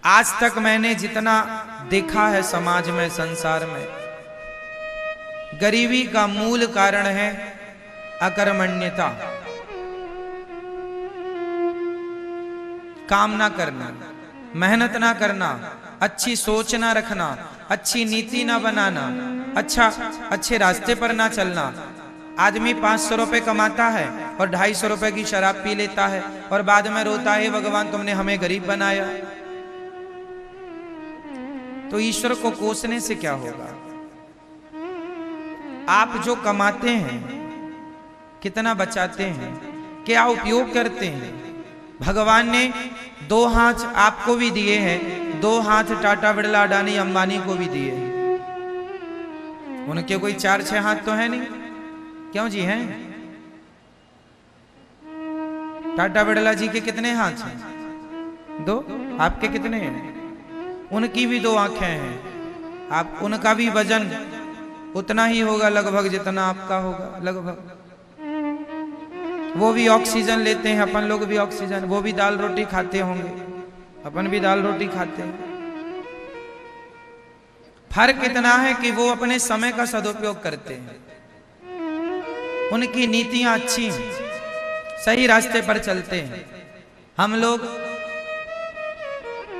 आज तक मैंने जितना देखा है समाज में, संसार में, गरीबी का मूल कारण है अकर्मण्यता, काम ना करना, मेहनत ना करना, अच्छी सोच ना रखना, अच्छी नीति ना बनाना, अच्छे रास्ते पर ना चलना। आदमी 500 रुपए कमाता है और 250 रुपए की शराब पी लेता है और बाद में रोता है, भगवान तुमने हमें गरीब बनाया। तो ईश्वर को कोसने से क्या होगा? आप जो कमाते हैं कितना बचाते हैं, क्या उपयोग करते हैं? भगवान ने 2 हाथ आपको भी दिए हैं, 2 हाथ टाटा बिरला अडानी अंबानी को भी दिए हैं। उनके कोई 4-6 हाथ तो है नहीं, क्यों जी हैं? टाटा बिरला जी के कितने हाथ हैं? 2। आपके कितने हैं? उनकी भी 2 आंखें हैं। आप उनका भी वजन उतना ही होगा लगभग जितना आपका होगा, लगभग। वो भी ऑक्सीजन लेते हैं, अपन लोग भी ऑक्सीजन। वो भी दाल रोटी खाते होंगे, अपन भी दाल रोटी खाते हैं। फर्क इतना है कि वो अपने समय का सदुपयोग करते हैं, उनकी नीतियां अच्छी हैं, सही रास्ते पर चलते हैं। हम लोग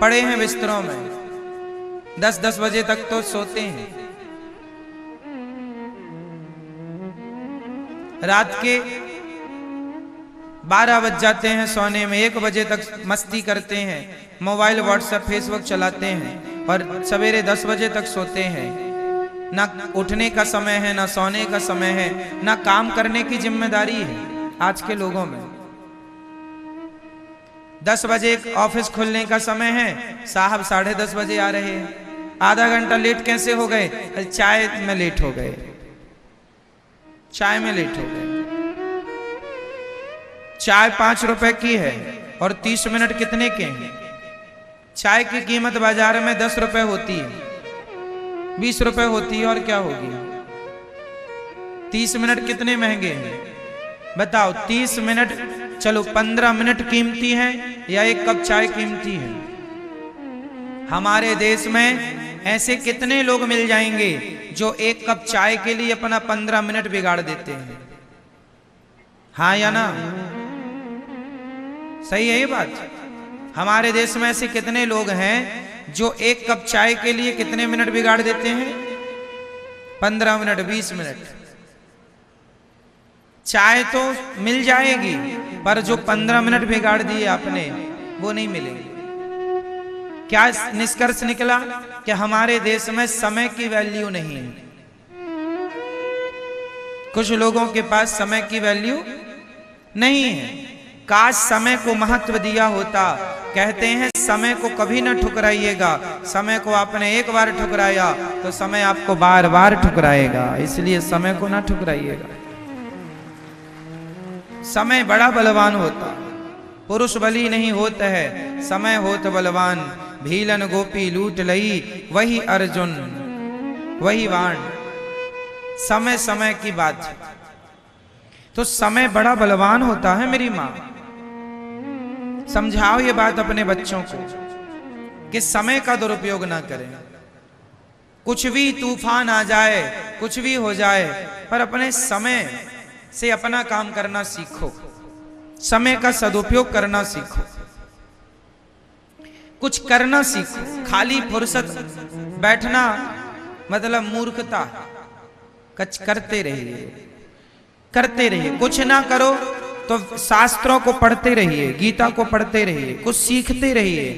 पड़े हैं बिस्तरों में, 10-10 बजे तक तो सोते हैं, रात के 12 बज जाते हैं सोने में, 1 बजे तक मस्ती करते हैं, मोबाइल व्हाट्सएप फेसबुक चलाते हैं और सवेरे 10 बजे तक सोते हैं। ना उठने का समय है, ना सोने का समय है, ना काम करने की जिम्मेदारी है आज के लोगों में। 10 बजे ऑफिस खुलने का समय है, साहब 10:30 बजे आ रहे हैं। आधा घंटा लेट कैसे हो गए? चाय में लेट हो गए, चाय में लेट हो गए। चाय 5 रुपए की है और 30 मिनट कितने के हैं? चाय की कीमत बाजार में 10 रुपए होती है, 20 रुपए होती है, और क्या होगी? 30 मिनट कितने महंगे हैं बताओ? 30 मिनट, चलो 15 मिनट कीमती है या 1 कप चाय कीमती है? हमारे देश में ऐसे कितने लोग मिल जाएंगे जो 1 कप चाय के लिए अपना 15 मिनट बिगाड़ देते हैं? हाँ या ना? सही है ये बात? हमारे देश में ऐसे कितने लोग हैं जो 1 कप चाय के लिए कितने मिनट बिगाड़ देते हैं? 15 मिनट, 20 मिनट। चाय तो मिल जाएगी, पर जो 15 मिनट बिगाड़ दिए आपने वो नहीं मिलेगी। क्या निष्कर्ष निकला? कि हमारे देश में समय की वैल्यू नहीं है। कुछ लोगों के पास समय की वैल्यू नहीं है। काश समय को महत्व दिया होता। कहते हैं समय को कभी ना ठुकराइएगा, समय को आपने एक बार ठुकराया तो समय आपको बार बार ठुकराएगा, इसलिए समय को ना ठुकराइएगा। समय बड़ा बलवान होता, पुरुष बली नहीं होता है, समय होत बलवान। भीलन गोपी लूट लई, वही अर्जुन वही वाण। समय समय की बात है, तो समय बड़ा बलवान होता है। मेरी माँ, समझाओ ये बात अपने बच्चों को कि समय का दुरुपयोग ना करें। कुछ भी तूफान आ जाए, कुछ भी हो जाए, पर अपने समय से अपना काम करना सीखो, समय का सदुपयोग करना सीखो, कुछ करना सीखो। खाली फुर्सत बैठना मतलब मूर्खता। करते रहिए, करते रहिए। कुछ ना करो तो शास्त्रों को पढ़ते रहिए, गीता को पढ़ते रहिए, कुछ सीखते रहिए।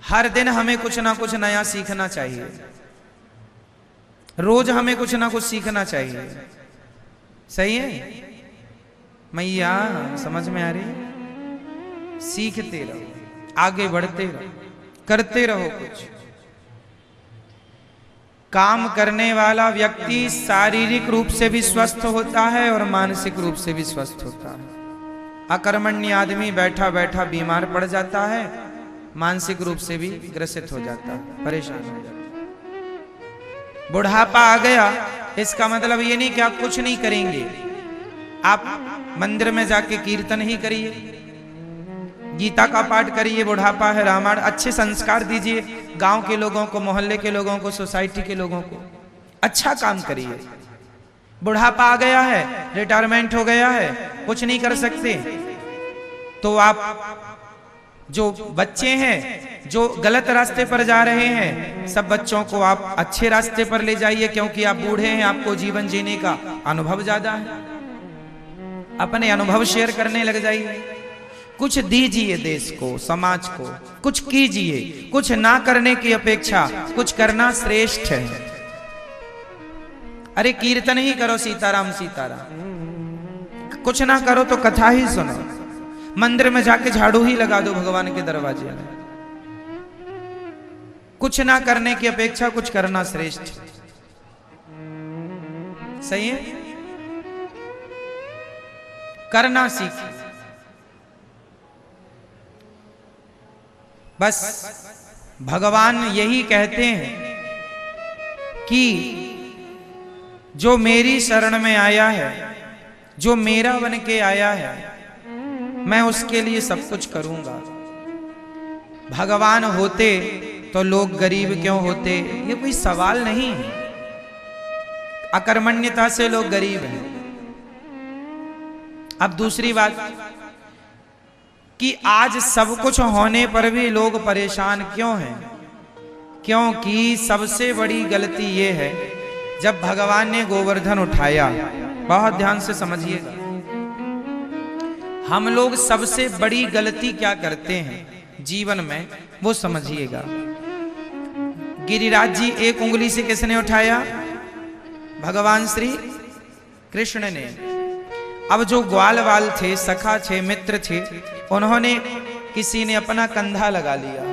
हर दिन हमें कुछ ना कुछ नया सीखना चाहिए, रोज हमें कुछ ना कुछ सीखना चाहिए। सही है मैया? समझ में आ रही है? सीखते रहो, आगे बढ़ते रहो, करते रहो कुछ। काम करने वाला व्यक्ति शारीरिक रूप से भी स्वस्थ होता है और मानसिक रूप से भी स्वस्थ होता है। अकर्मण्य आदमी बैठा बैठा बीमार पड़ जाता है, मानसिक रूप से भी ग्रसित हो जाता है, परेशान हो जाता है। बुढ़ापा आ गया, इसका मतलब ये नहीं कि आप कुछ नहीं करेंगे। आप मंदिर में जाके कीर्तन ही करिए, गीता का पाठ करिए, बुढ़ापा है, रामायण, अच्छे संस्कार दीजिए गांव के लोगों को, मोहल्ले के लोगों को, सोसाइटी के लोगों को, अच्छा काम करिए। बुढ़ापा आ गया है, रिटायरमेंट हो गया है, कुछ नहीं कर सकते, तो आप जो बच्चे हैं जो गलत रास्ते पर जा रहे हैं, सब बच्चों को आप अच्छे रास्ते पर ले जाइए, क्योंकि आप बूढ़े हैं, आपको जीवन जीने का अनुभव ज्यादा है। अपने अनुभव शेयर करने लग जाइए, कुछ दीजिए देश को, समाज को, कुछ कीजिए। कुछ ना करने की अपेक्षा कुछ करना श्रेष्ठ है। अरे कीर्तन ही करो, सीताराम सीताराम, कुछ ना करो तो कथा ही सुनो, मंदिर में जाके झाड़ू ही लगा दो भगवान के दरवाजे में। कुछ ना करने की अपेक्षा कुछ करना श्रेष्ठ। सही है, करना सीखिए। बस भगवान यही कहते हैं कि जो मेरी शरण में आया है, जो मेरा बन के आया है, मैं उसके लिए सब कुछ करूंगा। भगवान होते तो लोग गरीब क्यों होते, ये कोई सवाल नहीं है। अकर्मण्यता से लोग गरीब हैं। अब दूसरी बात कि आज सब कुछ होने पर भी लोग परेशान क्यों हैं? क्योंकि सबसे बड़ी गलती ये है, जब भगवान ने गोवर्धन उठाया, बहुत ध्यान से समझिएगा, हम लोग सबसे बड़ी गलती क्या करते हैं जीवन में, वो समझिएगा। गिरिराज जी एक उंगली से किसने उठाया? भगवान श्री कृष्ण ने। अब जो ग्वाल वाल थे, सखा थे, मित्र थे, उन्होंने, किसी ने अपना कंधा लगा लिया,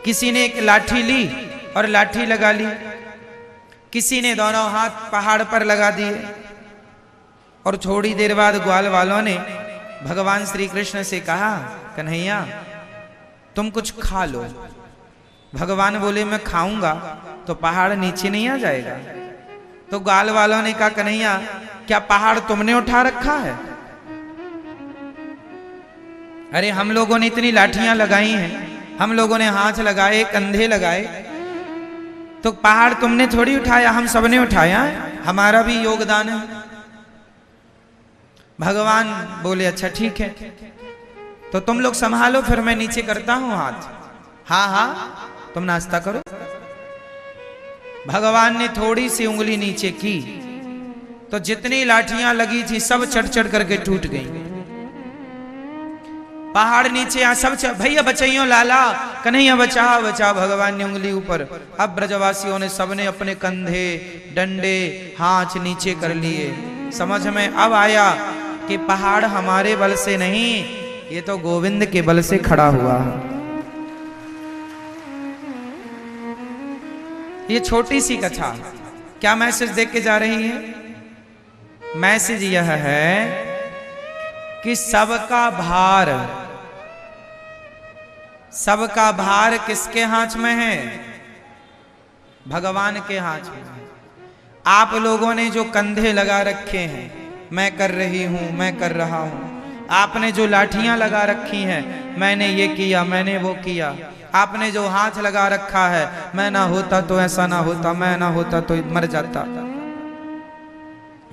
किसी ने एक लाठी ली और लाठी लगा ली, किसी ने दोनों हाथ पहाड़ पर लगा दिए। और थोड़ी देर बाद ग्वाल वालों ने भगवान श्री कृष्ण से कहा, कन्हैया तुम कुछ खा लो। भगवान बोले मैं खाऊंगा तो पहाड़ नीचे नहीं आ जाएगा? तो ग्वाल वालों ने कहा, कन्हैया क्या पहाड़ तुमने उठा रखा है? अरे हम लोगों ने इतनी लाठियां लगाई हैं, हम लोगों ने हाथ लगाए, कंधे लगाए, तो पहाड़ तुमने थोड़ी उठाया, हम सबने उठाया, हमारा भी योगदान है। भगवान बोले अच्छा ठीक है, तो तुम लोग संभालो, फिर मैं नीचे करता हूं हाथ। हाँ हाँ तुम नाश्ता करो। भगवान ने थोड़ी सी उंगली नीचे की तो जितनी लाठियां लगी थी सब चढ़ चढ़ करके टूट गई। पहाड़ नीचे आ, सब भैया बचाइयो, लाला कन्हैया बचा बचा। भगवान ने उंगली ऊपर। अब ब्रजवासियों ने सबने अपने कंधे, डंडे, हाथ नीचे कर लिए। समझ में अब आया कि पहाड़ हमारे बल से नहीं, ये तो गोविंद के बल से खड़ा हुआ है। ये छोटी सी कथा क्या मैसेज देख के जा रही है? मैसेज यह है कि सबका भार किसके हाथ में है? भगवान के हाथ में है। आप लोगों ने जो कंधे लगा रखे हैं, मैं कर रही हूं, मैं कर रहा हूं। आपने जो लाठियां लगा रखी हैं, मैंने ये किया, मैंने वो किया। आपने जो हाथ लगा रखा है, मैं ना होता तो ऐसा ना होता, मैं ना होता तो मर जाता,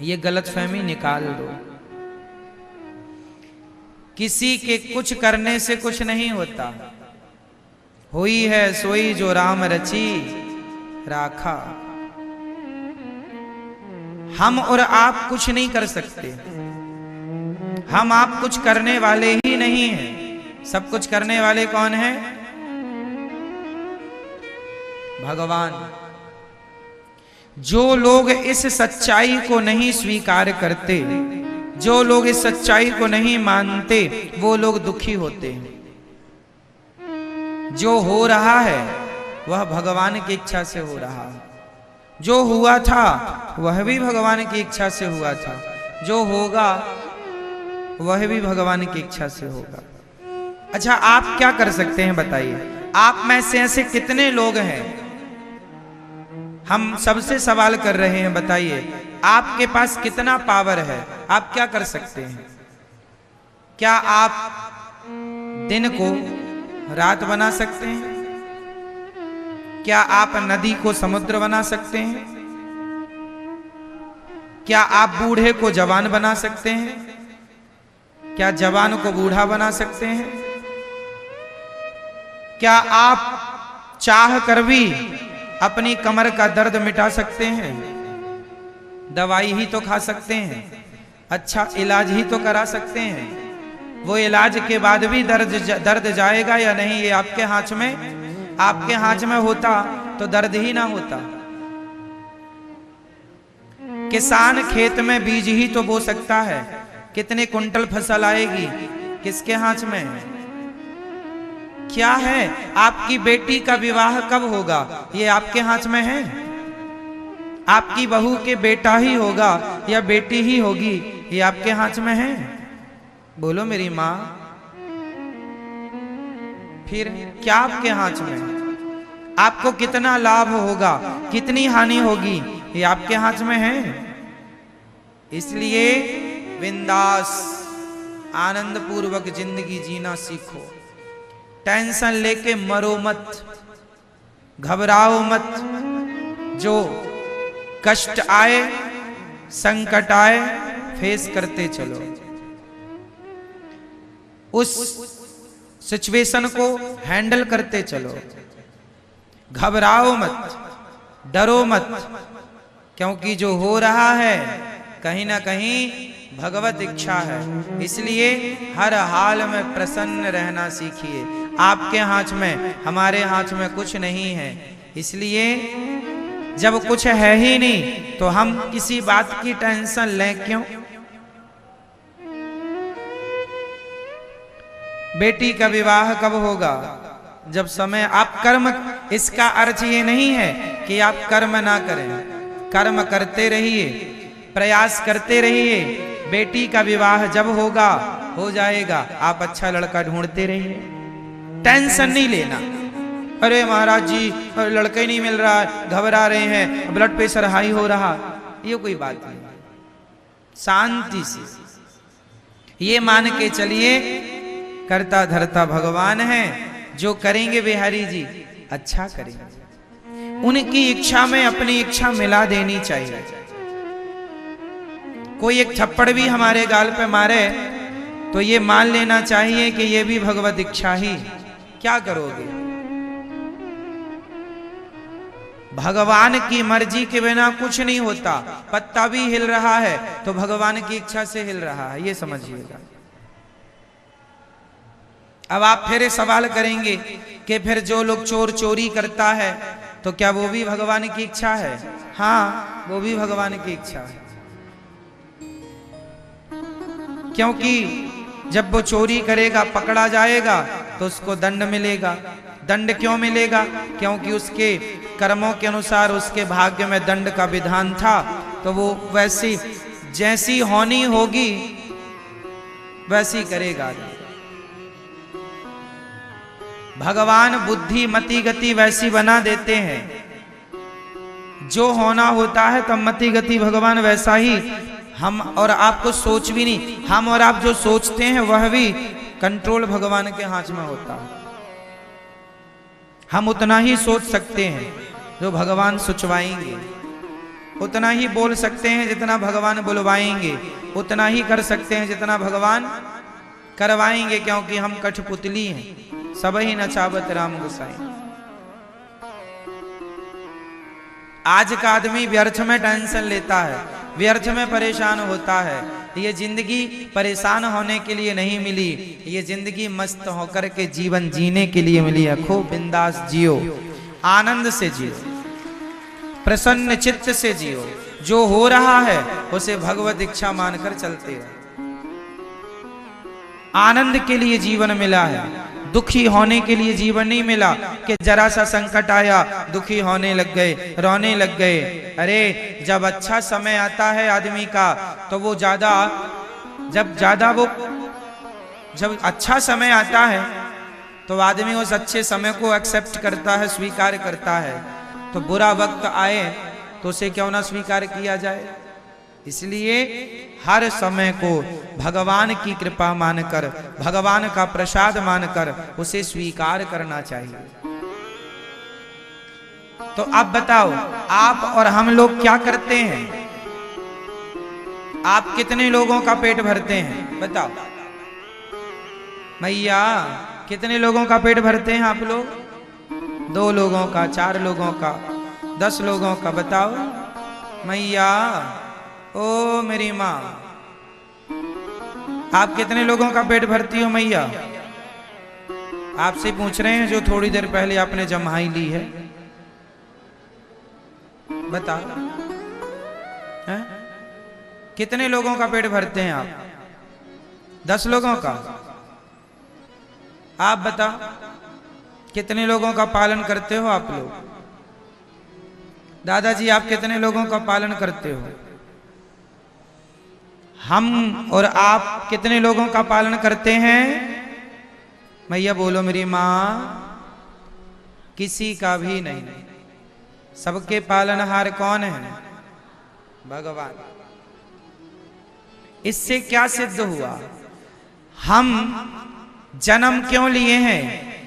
ये गलतफहमी निकाल दो। किसी के कुछ करने से कुछ नहीं होता। हुई है सोई जो राम रची राखा। हम और आप कुछ नहीं कर सकते। हम आप कुछ करने वाले ही नहीं हैं। सब कुछ करने वाले कौन हैं? भगवान। जो लोग इस सच्चाई को नहीं स्वीकार करते, जो लोग इस सच्चाई को नहीं मानते, वो लोग दुखी होते हैं। जो हो रहा है वह भगवान की इच्छा से हो रहा है। जो हुआ था वह भी भगवान की इच्छा से हुआ था। जो होगा वह भी भगवान की इच्छा से होगा। अच्छा, आप क्या कर सकते हैं बताइए? आप में से ऐसे कितने लोग हैं? हम सबसे सवाल कर रहे हैं, बताइए आपके पास कितना पावर है? आप क्या कर सकते हैं? क्या आप दिन को रात बना सकते हैं? क्या आप नदी को समुद्र बना सकते हैं? क्या आप बूढ़े को जवान बना सकते हैं? क्या जवान को बूढ़ा बना सकते हैं? क्या आप चाह कर भी अपनी कमर का दर्द मिटा सकते हैं? दवाई ही तो खा सकते हैं, अच्छा इलाज ही तो करा सकते हैं। वो इलाज के बाद भी दर्द जाएगा या नहीं, ये आपके हाथ में। आपके हाथ में होता तो दर्द ही ना होता। किसान खेत में बीज ही तो बो सकता है, कितने कुंटल फसल आएगी किसके हाथ में है? क्या है आपकी बेटी का विवाह कब होगा, ये आपके हाथ में है? आपकी बहू के बेटा ही होगा या बेटी ही होगी, ये आपके हाथ में है? बोलो मेरी माँ, फिर क्या आपके हाथ में है? आपको कितना लाभ होगा, कितनी हानि होगी, ये आपके हाथ में है। इसलिए बिंदास आनंद पूर्वक जिंदगी जीना सीखो। टेंशन लेके मरो मत, घबराओ मत। जो कष्ट आए, संकट आए, फेस करते चलो। उस सिचुएशन को हैंडल करते चलो। घबराओ मत, डरो मत, क्योंकि जो हो रहा है कहीं ना कहीं भगवत इच्छा है। इसलिए हर हाल में प्रसन्न रहना सीखिए। आपके हाथ में, हमारे हाथ में कुछ नहीं है। इसलिए जब कुछ है ही नहीं तो हम किसी बात की टेंशन लें क्यों? बेटी का विवाह कब होगा? जब समय। आप कर्म, इसका अर्थ ये नहीं है कि आप कर्म ना करें, कर्म करते रहिए, प्रयास करते रहिए। बेटी का विवाह जब होगा, हो जाएगा। आप अच्छा लड़का ढूंढते रहिए, टेंशन नहीं लेना। अरे महाराज जी लड़का ही नहीं मिल रहा, घबरा रहे हैं, ब्लड प्रेशर हाई हो रहा, ये कोई बात नहीं। शांति से ये मान के चलिए, करता धरता भगवान है, जो करेंगे बिहारी जी अच्छा करेंगे। उनकी इच्छा में अपनी इच्छा मिला देनी चाहिए। कोई एक थप्पड़ भी हमारे गाल पे मारे तो ये मान लेना चाहिए कि ये भी भगवत इच्छा ही। क्या करोगे? भगवान की मर्जी के बिना कुछ नहीं होता। पत्ता भी हिल रहा है तो भगवान की इच्छा से हिल रहा है, ये समझिएगा। अब आप फिर सवाल करेंगे कि फिर जो लोग चोरी करता है तो क्या वो भी भगवान की इच्छा है? हाँ, वो भी भगवान की इच्छा है। क्योंकि जब वो चोरी करेगा, पकड़ा जाएगा तो उसको दंड मिलेगा। दंड क्यों मिलेगा? क्योंकि उसके कर्मों के अनुसार उसके भाग्य में दंड का विधान था, तो वो वैसी जैसी होनी होगी वैसी करेगा। भगवान बुद्धि मति गति वैसी बना देते हैं। जो होना होता है तब मति गति भगवान वैसा ही। हम और आपको सोच भी नहीं, हम और आप जो सोचते हैं वह भी कंट्रोल भगवान के हाथ में होता है। हम उतना ही सोच सकते हैं जो भगवान सोचवाएंगे, उतना ही बोल सकते हैं जितना भगवान बुलवाएंगे, उतना ही कर सकते हैं जितना भगवान करवाएंगे। क्योंकि हम कठपुतली हैं, सब ही नचावत राम गोसाई। आज का आदमी व्यर्थ में टेंशन लेता है, व्यर्थ में परेशान होता है। ये जिंदगी परेशान होने के लिए नहीं मिली, ये जिंदगी मस्त होकर के जीवन जीने के लिए मिली है। खूब बिंदास जियो, आनंद से जियो, प्रसन्न चित्त से जियो। जो हो रहा है उसे भगवत इच्छा मानकर चलते हैं। आनंद के लिए जीवन मिला है, दुखी होने के लिए जीवन नहीं मिला कि जरा सा संकट आया दुखी होने लग गए, रोने लग गए। अरे जब अच्छा समय आता है आदमी का तो वो जब अच्छा समय आता है तो आदमी उस अच्छे समय को एक्सेप्ट करता है, स्वीकार करता है। तो बुरा वक्त आए तो उसे क्यों ना स्वीकार किया जाए। इसलिए हर समय को भगवान की कृपा मानकर, भगवान का प्रसाद मानकर उसे स्वीकार करना चाहिए। तो अब बताओ, आप और हम लोग क्या करते हैं? आप कितने लोगों का पेट भरते हैं बताओ मैया? कितने लोगों का पेट भरते हैं आप लोग? 2 लोगों का, 4 लोगों का, 10 लोगों का? बताओ मैया। ओ मेरी माँ, आप कितने लोगों का पेट भरती हो मैया? आपसे पूछ रहे हैं जो थोड़ी देर पहले आपने जम्हाई ली है। बताओ है? कितने लोगों का पेट भरते हैं आप? 10 लोगों का? आप बताओ कितने लोगों का पालन करते हो आप लोग? दादाजी आप कितने लोगों का पालन करते हो? हम और आप कितने लोगों का पालन करते हैं? मैया बोलो मेरी माँ। किसी का भी नहीं। सबके पालनहार कौन है? भगवान। इससे क्या सिद्ध हुआ? हम जन्म क्यों लिए हैं?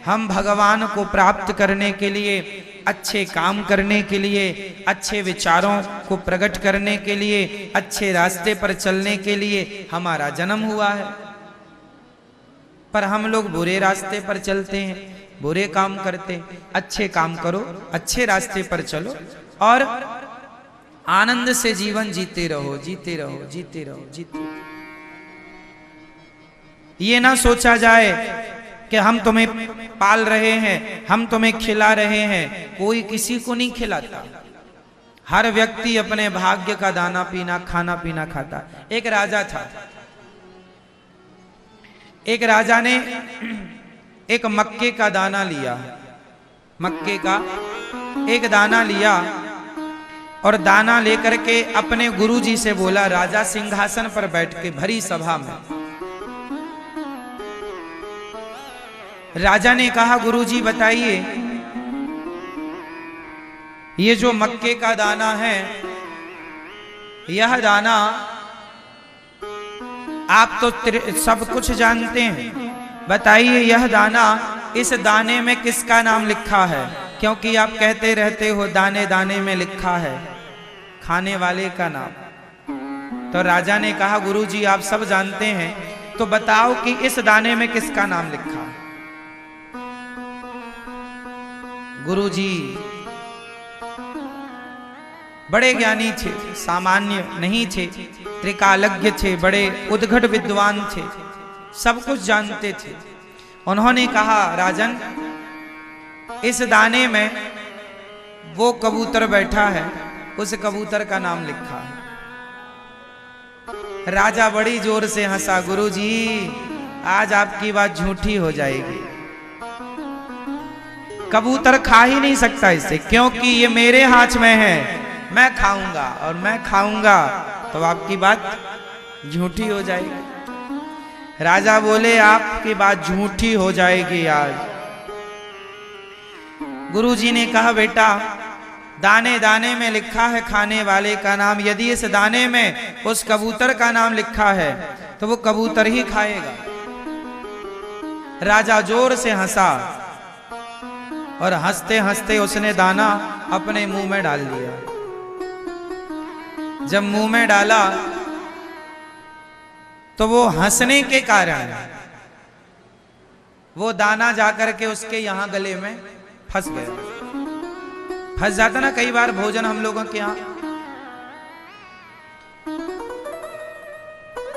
हम भगवान को प्राप्त करने के लिए, अच्छे काम करने के लिए, अच्छे विचारों को प्रकट करने के लिए, अच्छे रास्ते पर चलने के लिए हमारा जन्म हुआ है। पर हम लोग बुरे रास्ते पर चलते हैं, बुरे काम करते हैं। अच्छे काम करो, अच्छे रास्ते पर चलो और आनंद से जीवन जीते रहो, जीते रहो, जीते रहो, जीते रहो। ये ना सोचा जाए कि हम तुम्हें पाल रहे हैं, हम तुम्हें खिला रहे हैं। कोई किसी को नहीं खिलाता। हर व्यक्ति अपने भाग्य का दाना पीना, खाना पीना खाता। एक राजा था। एक राजा ने एक मक्के का दाना लिया, मक्के का एक दाना लिया और दाना लेकर के अपने गुरुजी से बोला, राजा सिंहासन पर बैठ के भरी सभा में। राजा ने कहा, गुरुजी बताइए, ये जो मक्के का दाना है, यह दाना आप तो सब कुछ जानते हैं, बताइए यह दाना, इस दाने में किसका नाम लिखा है? क्योंकि आप कहते रहते हो दाने दाने में लिखा है खाने वाले का नाम। तो राजा ने कहा, गुरुजी आप सब जानते हैं, तो बताओ कि इस दाने में किसका नाम लिखा है? गुरुजी बड़े ज्ञानी थे, सामान्य नहीं थे, त्रिकालज्ञ थे, बड़े उद्घट विद्वान थे, सब कुछ जानते थे। उन्होंने कहा, राजन इस दाने में वो कबूतर बैठा है, उस कबूतर का नाम लिखा है। राजा बड़ी जोर से हंसा, गुरुजी आज आपकी बात झूठी हो जाएगी। कबूतर खा ही नहीं सकता इसे, क्योंकि ये मेरे हाथ में है, मैं खाऊंगा और मैं खाऊंगा तो आपकी बात झूठी हो जाएगी। राजा बोले, आपकी बात झूठी हो जाएगी आज। गुरुजी ने कहा, बेटा दाने दाने में लिखा है खाने वाले का नाम, यदि इस दाने में उस कबूतर का नाम लिखा है तो वो कबूतर ही खाएगा। राजा जोर से हंसा और हंसते हंसते उसने दाना अपने मुंह में डाल दिया। जब मुंह में डाला तो वो हंसने के कारण वो दाना जाकर के उसके यहां गले में फंस गया। फंस जाता ना कई बार भोजन हम लोगों के यहां,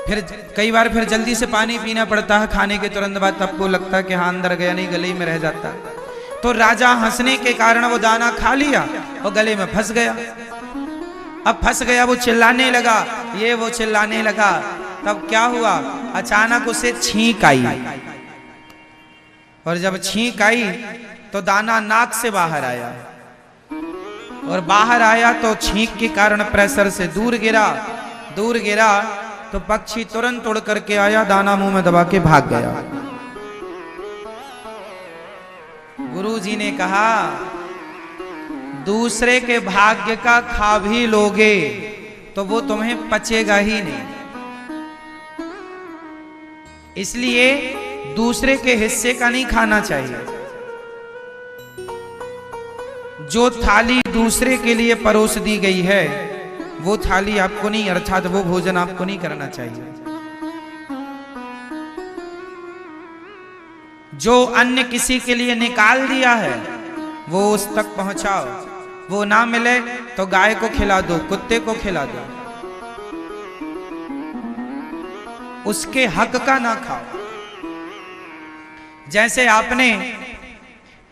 फिर कई बार फिर जल्दी से पानी पीना पड़ता है खाने के तुरंत बाद, तब को लगता है कि हाँ अंदर गया नहीं, गले में रह जाता है। तो राजा हंसने के कारण वो दाना खा लिया और गले में फंस गया। अब फंस गया, वो चिल्लाने लगा, ये वो चिल्लाने लगा। तब क्या हुआ, अचानक उसे छींक आई, और जब छींक आई तो दाना नाक से बाहर आया, और बाहर आया तो छींक के कारण प्रेशर से दूर गिरा। दूर गिरा तो पक्षी तुरंत उड़ करके आया, दाना मुंह में दबा के भाग गया। गुरुजी ने कहा, दूसरे के भाग्य का खा भी लोगे तो वो तुम्हें पचेगा ही नहीं। इसलिए दूसरे के हिस्से का नहीं खाना चाहिए। जो थाली दूसरे के लिए परोस दी गई है वो थाली आपको नहीं, अर्थात वो भोजन आपको नहीं करना चाहिए। जो अन्न किसी के लिए निकाल दिया है वो उस तक पहुंचाओ। वो ना मिले तो गाय को खिला दो, कुत्ते को खिला दो, उसके हक का ना खाओ। जैसे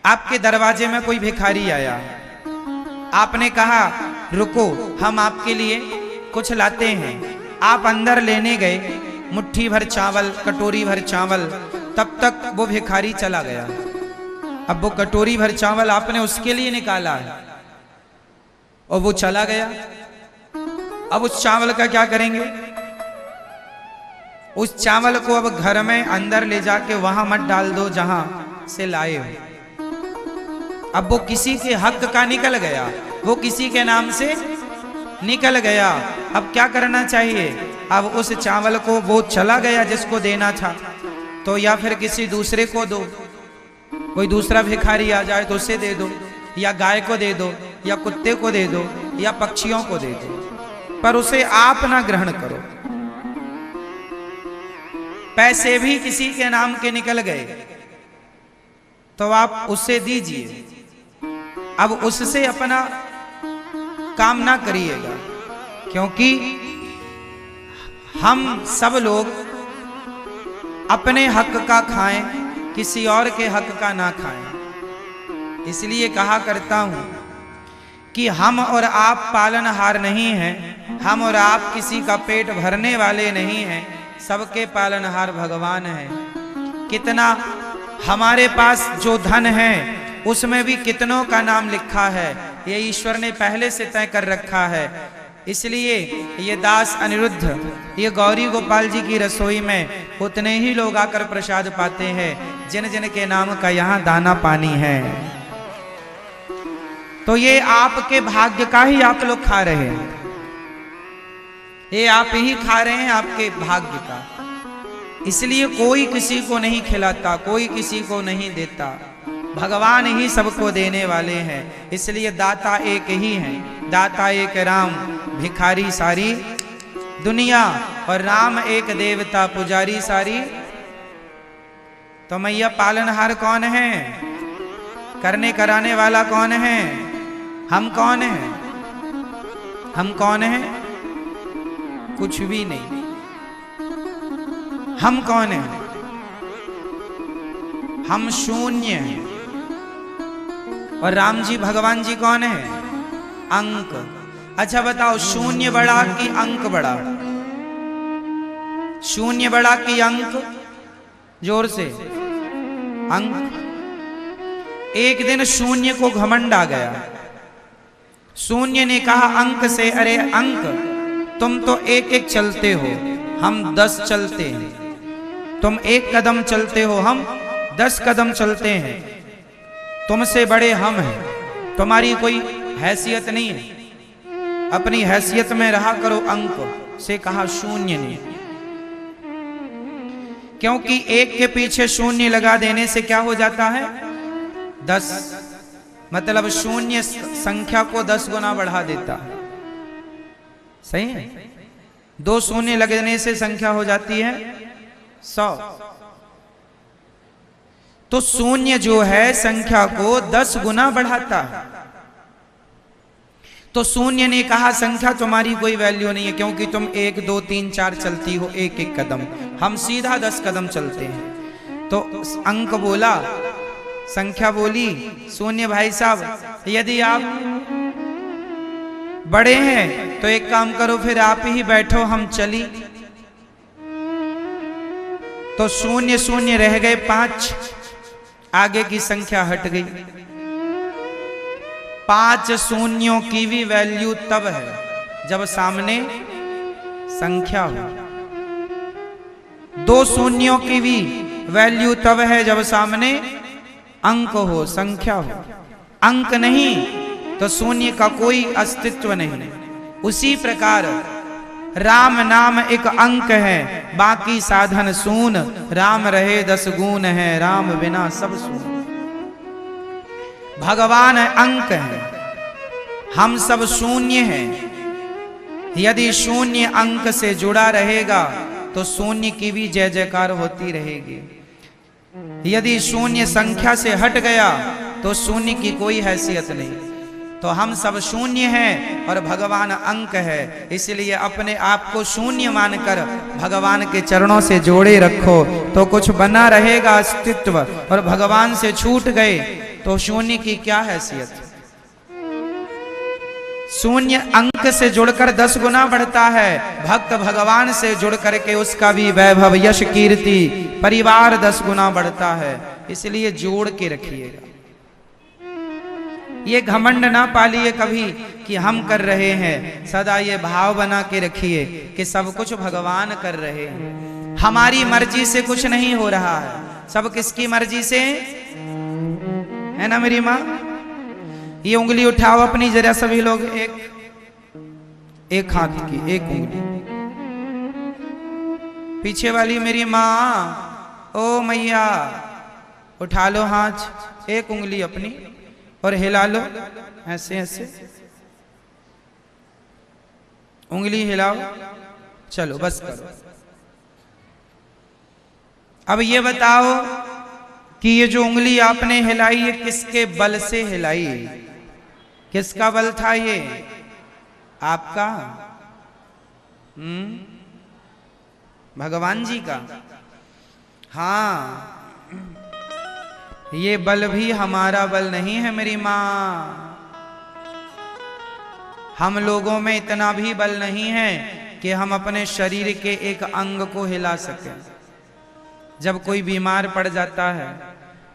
आपके दरवाजे में कोई भिखारी आया, आपने कहा रुको हम आपके लिए कुछ लाते हैं। आप अंदर लेने गए मुट्ठी भर चावल, कटोरी भर चावल, तब तक वो भिखारी चला गया। अब वो कटोरी भर चावल आपने उसके लिए निकाला है और वो चला गया। अब उस चावल का क्या करेंगे? उस चावल को अब घर में अंदर ले जाके वहां मत डाल दो जहां से लाए हो। अब वो किसी के हक का निकल गया, वो किसी के नाम से निकल गया। अब क्या करना चाहिए? अब उस चावल को वो चला गया जिसको देना था, तो या फिर किसी दूसरे को दो। कोई दूसरा भिखारी आ जाए तो उसे दे दो, या गाय को दे दो, या कुत्ते को दे दो, या पक्षियों को दे दो, पर उसे आप ना ग्रहण करो। पैसे भी किसी के नाम के निकल गए तो आप उसे दीजिए। अब उससे अपना काम ना करिएगा, क्योंकि हम सब लोग अपने हक का खाएं, किसी और के हक का ना खाएं। इसलिए कहा करता हूं कि हम और आप पालनहार नहीं हैं, हम और आप किसी का पेट भरने वाले नहीं हैं, सबके पालनहार भगवान हैं। कितना हमारे पास जो धन है उसमें भी कितनों का नाम लिखा है, ये ईश्वर ने पहले से तय कर रखा है। इसलिए ये दास अनिरुद्ध, ये गौरी गोपाल जी की रसोई में उतने ही लोग आकर प्रसाद पाते हैं जिन जिन के नाम का यहाँ दाना पानी है। तो ये आपके भाग्य का ही आप लोग खा रहे हैं, ये आप ही खा रहे हैं आपके भाग्य का। इसलिए कोई किसी को नहीं खिलाता, कोई किसी को नहीं देता, भगवान ही सबको देने वाले हैं। इसलिए दाता एक ही है, दाता एक राम, भिखारी सारी दुनिया, और राम एक देवता, पुजारी सारी। तो मैया पालनहार कौन है? करने कराने वाला कौन है? हम कौन हैं? हम कौन हैं? कुछ भी नहीं। हम कौन हैं? हम शून्य हैं। और राम जी भगवान जी कौन है? अंक। अच्छा बताओ, शून्य बड़ा कि अंक बड़ा? शून्य बड़ा कि अंक? जोर से। अंक। एक दिन शून्य को घमंड आ गया। शून्य ने कहा अंक से, अरे अंक, तुम तो एक एक चलते हो, हम 10 चलते हैं। तुम 1 कदम चलते हो, हम 10 कदम चलते हैं। तुमसे बड़े हम हैं, तुम्हारी कोई हैसियत नहीं है, अपनी हैसियत में रहा करो। अंक से कहा शून्य ने, क्योंकि 1 के पीछे शून्य लगा देने से क्या हो जाता है? 10। मतलब शून्य संख्या को 10 गुना बढ़ा देता है। सही है? 2 शून्य लगने से संख्या हो जाती है 100। तो शून्य जो है संख्या को 10 गुना बढ़ाता है। तो शून्य ने कहा संख्या तुम्हारी कोई वैल्यू नहीं है, क्योंकि तुम 1 2 3 4 चलती हो 1 कदम, हम सीधा 10 कदम चलते हैं। तो अंक बोला, संख्या बोली, शून्य भाई साहब यदि आप बड़े हैं तो एक काम करो, फिर आप ही बैठो, हम चली। तो शून्य शून्य रह गए 5, आगे की संख्या हट गई। 5 शून्यों की भी वैल्यू तब है जब सामने संख्या हो। 2 शून्यों की भी वैल्यू तब है जब सामने अंक हो, संख्या हो। अंक नहीं तो शून्य का कोई अस्तित्व नहीं। उसी प्रकार राम नाम एक अंक है, बाकी साधन सून। राम रहे 10 गुण है, राम बिना सब सून। भगवान अंक है, हम सब शून्य हैं। यदि शून्य अंक से जुड़ा रहेगा तो शून्य की भी जय जयकार होती रहेगी। यदि शून्य संख्या से हट गया तो शून्य की कोई हैसियत नहीं। तो हम सब शून्य हैं और भगवान अंक है, इसलिए अपने आप को शून्य मानकर भगवान के चरणों से जोड़े रखो तो कुछ बना रहेगा अस्तित्व। और भगवान से छूट गए तो शून्य की क्या हैसियत। शून्य अंक से जुड़कर 10 गुना बढ़ता है। भक्त भगवान से जुड़ करके उसका भी वैभव यश कीर्ति परिवार 10 गुना बढ़ता है। इसलिए जोड़ के रखिएगा, ये घमंड ना पालिए कभी कि हम कर रहे हैं। सदा ये भाव बना के रखिए कि सब कुछ भगवान कर रहे हैं, हमारी मर्जी से कुछ नहीं हो रहा है, सब किसकी मर्जी से है ना मेरी माँ। ये उंगली उठाओ अपनी जरा सभी लोग, एक हाथ की एक उंगली। पीछे वाली मेरी माँ, ओ मैया उठा लो हाथ, एक उंगली अपनी और हिला लो ऐसे ऐसे, उंगली हिलाओ। चलो बस करो। अब ये बताओ कि ये जो उंगली आपने हिलाई ये किसके बल से हिलाई, किसका बल था ये आपका? भगवान जी का। हाँ, ये बल भी हमारा बल नहीं है मेरी माँ। हम लोगों में इतना भी बल नहीं है कि हम अपने शरीर के एक अंग को हिला सकें। जब कोई बीमार पड़ जाता है,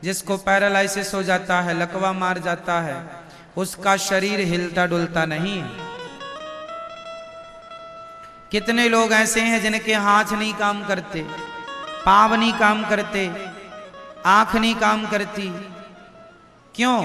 जिसको पैरालाइसिस हो जाता है, लकवा मार जाता है, उसका शरीर हिलता डुलता नहीं है। कितने लोग ऐसे हैं जिनके हाथ नहीं काम करते, पांव नहीं काम करते, आंख नहीं काम करती। क्यों?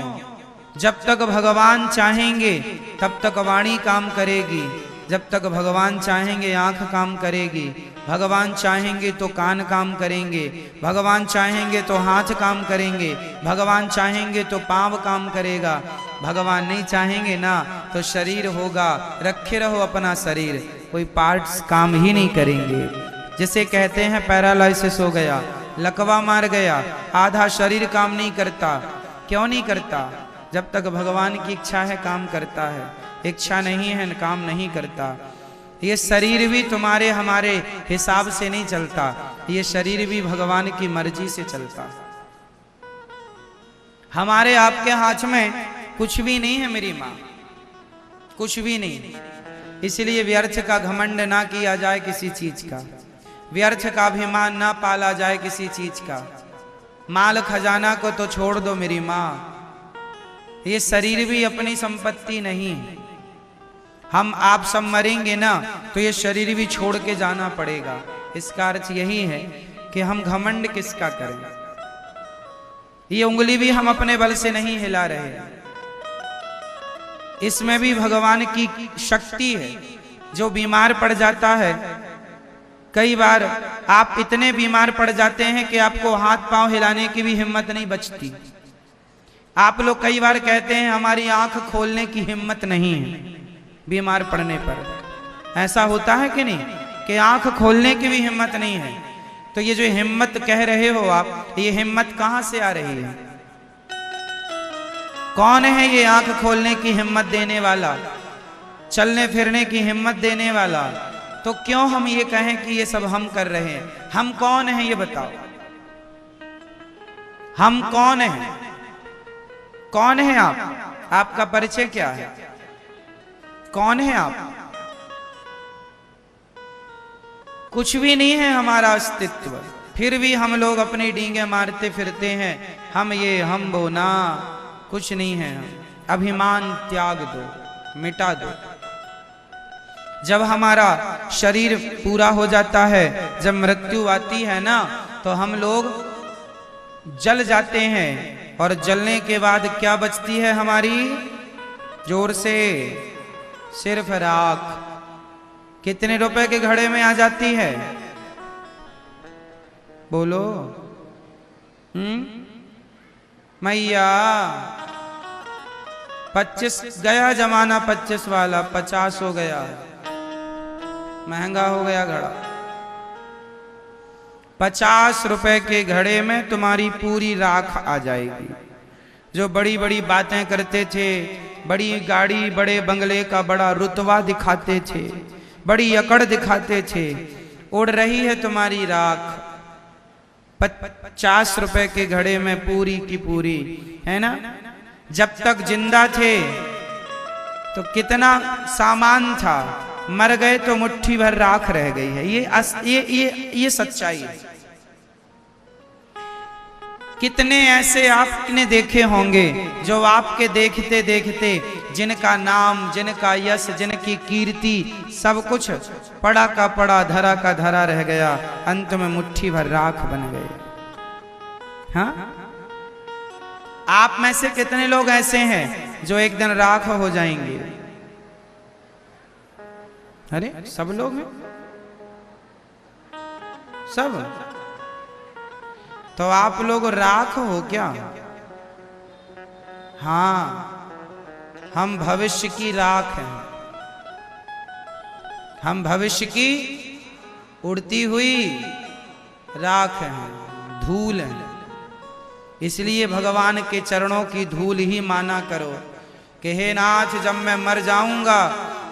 जब तक भगवान चाहेंगे तब तक वाणी काम करेगी, जब तक भगवान चाहेंगे आंख काम करेगी, भगवान चाहेंगे तो कान काम करेंगे, भगवान चाहेंगे तो हाथ काम करेंगे, भगवान चाहेंगे तो पांव काम करेगा, भगवान नहीं चाहेंगे ना तो शरीर होगा। रखे रहो अपना शरीर, कोई पार्ट्स काम ही नहीं करेंगे। जिसे कहते हैं पैरालाइसिस हो गया, लकवा मार गया, आधा शरीर काम नहीं करता। क्यों नहीं करता? जब तक भगवान की इच्छा है काम करता है, इच्छा नहीं है काम नहीं करता। ये शरीर भी तुम्हारे हमारे हिसाब से नहीं चलता, ये शरीर भी भगवान की मर्जी से चलता। हमारे आपके हाथ में कुछ भी नहीं है मेरी माँ, कुछ भी नहीं। इसलिए व्यर्थ का घमंड ना किया जाए किसी चीज का, व्यर्थ का अभिमान ना पाला जाए किसी चीज का। माल खजाना को तो छोड़ दो मेरी माँ, ये शरीर भी अपनी संपत्ति नहीं है। हम आप सब मरेंगे ना तो ये शरीर भी छोड़ के जाना पड़ेगा। इसका अर्थ यही है कि हम घमंड किसका करें। ये उंगली भी हम अपने बल से नहीं हिला रहे हैं, इसमें भी भगवान की शक्ति है। जो बीमार पड़ जाता है, कई बार आप इतने बीमार पड़ जाते हैं कि आपको हाथ पांव हिलाने की भी हिम्मत नहीं बचती। आप लोग कई बार कहते हैं हमारी आंख खोलने की हिम्मत नहीं है बीमार पड़ने पर। ऐसा होता है कि नहीं कि आंख खोलने की भी हिम्मत नहीं है? तो ये जो हिम्मत कह रहे हो आप, ये हिम्मत कहां से आ रही है? कौन है ये आंख खोलने की हिम्मत देने वाला, चलने फिरने की हिम्मत देने वाला? तो क्यों हम ये कहें कि ये सब हम कर रहे हैं? हम कौन हैं ये बताओ, हम कौन हैं? कौन है आप? आपका परिचय क्या है? कौन है आप? कुछ भी नहीं है हमारा अस्तित्व, फिर भी हम लोग अपनी डींगे मारते फिरते हैं। हम ये हम वो ना, कुछ नहीं है। अभिमान त्याग दो, मिटा दो। जब हमारा शरीर पूरा हो जाता है, जब मृत्यु आती है ना, तो हम लोग जल जाते हैं। और जलने के बाद क्या बचती है हमारी? जोर से, सिर्फ राख। कितने रुपए के घड़े में आ जाती है? बोलो। मैया 25 गया जमाना, 25 वाला 50 हो गया, महंगा हो गया घड़ा। 50 रुपए के घड़े में तुम्हारी पूरी राख आ जाएगी। जो बड़ी बड़ी बातें करते थे, बड़ी गाड़ी बड़े बंगले का बड़ा रुतबा दिखाते थे, बड़ी अकड़ दिखाते थे, उड़ रही है तुम्हारी राख। 50 रुपए के घड़े में पूरी की पूरी, है ना? जब तक जिंदा थे तो कितना सामान था, मर गए तो मुट्ठी भर राख रह गई है। ये सच्चाई है। कितने ऐसे आपने देखे होंगे जो आपके देखते देखते जिनका नाम, जिनका यश, जिनकी कीर्ति सब कुछ पड़ा का पड़ा, धरा का धरा रह गया, अंत में मुट्ठी भर राख बन गए। हाँ, आप में से कितने लोग ऐसे हैं जो एक दिन राख हो जाएंगे? अरे सब लोग हैं, सब। तो आप लोग राख हो क्या? हाँ, हम भविष्य की राख हैं। हम भविष्य की उड़ती हुई राख हैं, धूल हैं। इसलिए भगवान के चरणों की धूल ही माना करो कि हे नाथ, जब मैं मर जाऊंगा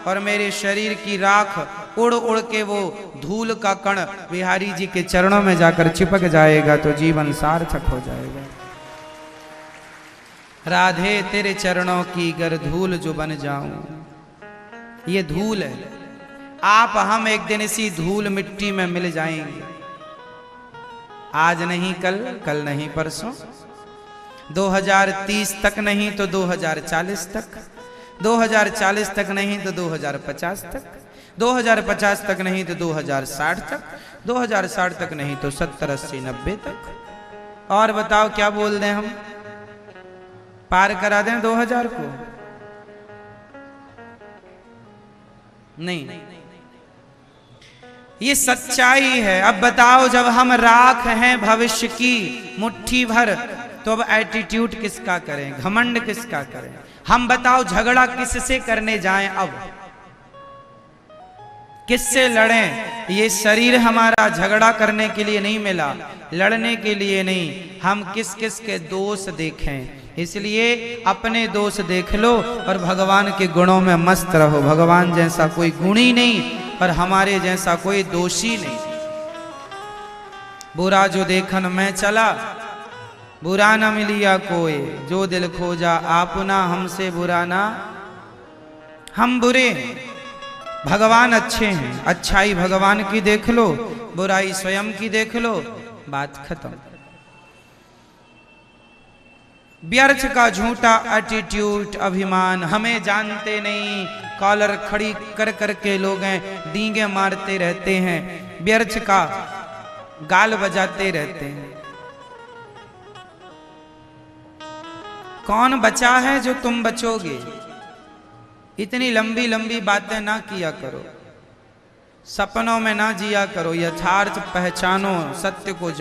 और मेरे शरीर की राख उड़ उड़ के वो धूल का कण बिहारी जी के चरणों में जाकर चिपक जाएगा तो जीवन सार्थक हो जाएगा। राधे तेरे चरणों की गर धूल जो बन जाऊं। ये धूल है। आप हम एक दिन इसी धूल मिट्टी में मिल जाएंगे। आज नहीं कल, कल नहीं परसों, 2030 तक नहीं तो 2040 तक, 2040 तक नहीं तो 2050 तक, 2050 तक नहीं तो 2060 तक, 2060 तक नहीं तो 70, 80, 90 तक। और बताओ क्या बोल दें हम? पार करा दें 2000 को? नहीं, ये सच्चाई है। अब बताओ, जब हम राख हैं भविष्य की मुट्ठी भर, तो अब एटीट्यूड किसका करें, घमंड किसका करें? हम बताओ, झगड़ा किससे करने जाएं? अब किससे लड़ें? ये शरीर हमारा झगड़ा करने के लिए नहीं मिला, लड़ने के लिए नहीं। हम किस किस के दोष देखें? इसलिए अपने दोष देख लो और भगवान के गुणों में मस्त रहो। भगवान जैसा कोई गुणी नहीं और हमारे जैसा कोई दोषी नहीं। बुरा जो देखन मैं चला, बुरा न मिलिया कोई, जो दिल खोजा आपना, हमसे बुरा ना। हम बुरे हैं, भगवान अच्छे हैं। अच्छाई भगवान की देख लो, बुराई स्वयं की देख लो, बात खत्म। व्यर्थ का झूठा एटीट्यूड, अभिमान, हमें जानते नहीं, कॉलर खड़ी कर करके लोग हैं डींगे मारते रहते हैं, व्यर्थ का गाल बजाते रहते हैं। कौन बचा है जो तुम बचोगे? इतनी लंबी लंबी बातें ना किया करो, सपनों में ना जिया करो, यथार्थ पहचानो, सत्य को जानो।